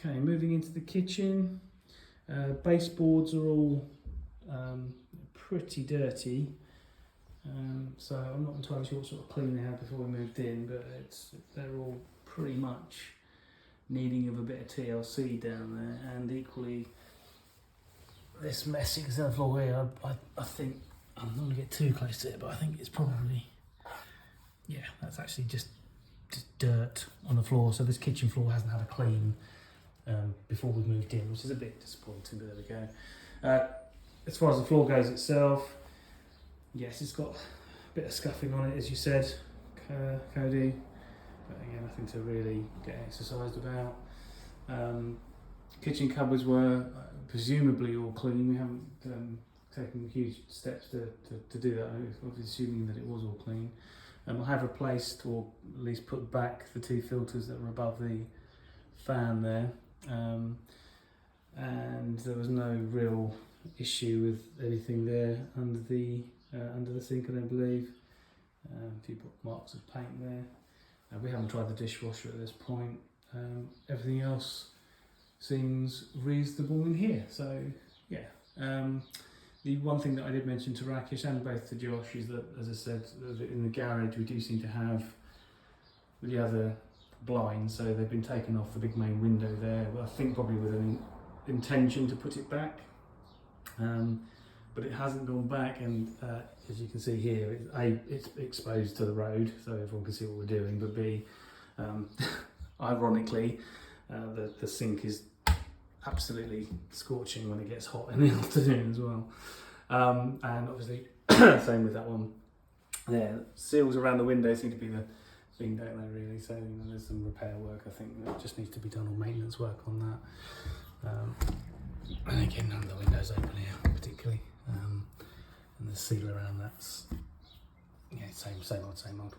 Okay, moving into the kitchen. Baseboards are all pretty dirty, so I'm not entirely sure what sort of clean they had before we moved in, but they're all pretty much needing of a bit of TLC down there. And equally, this messing on the floor here, I think, I'm not going to get too close to it, but I think it's probably, yeah, that's actually just dirt on the floor. So this kitchen floor hasn't had a clean before we moved in, which is a bit disappointing, but there we go. As far as the floor goes itself, yes, it's got a bit of scuffing on it, as you said, Cody, but again, nothing to really get exercised about. Kitchen cupboards were presumably all clean. We haven't taken huge steps to do that. I was assuming that it was all clean. I have replaced, or at least put back, the two filters that were above the fan there, and there was no real issue with anything there under the sink, I don't believe. A few marks of paint there. We haven't tried the dishwasher at this point. Everything else seems reasonable in here, so yeah. The one thing that I did mention to Rakesh and both to Josh is that, as I said, in the garage we do seem to have the other blinds, so they've been taken off the big main window there. I think probably with an intention to put it back, but it hasn't gone back, and as you can see here, it's exposed to the road, so everyone can see what we're doing, but B, ironically, the sink is absolutely scorching when it gets hot in the afternoon as well. And obviously, same with that one. Yeah, seals around the window seem to be the thing, don't they, really? So there's some repair work, I think, that just needs to be done, or maintenance work on that. And again, none of the windows open here, particularly. And the seal around that's, yeah, same old.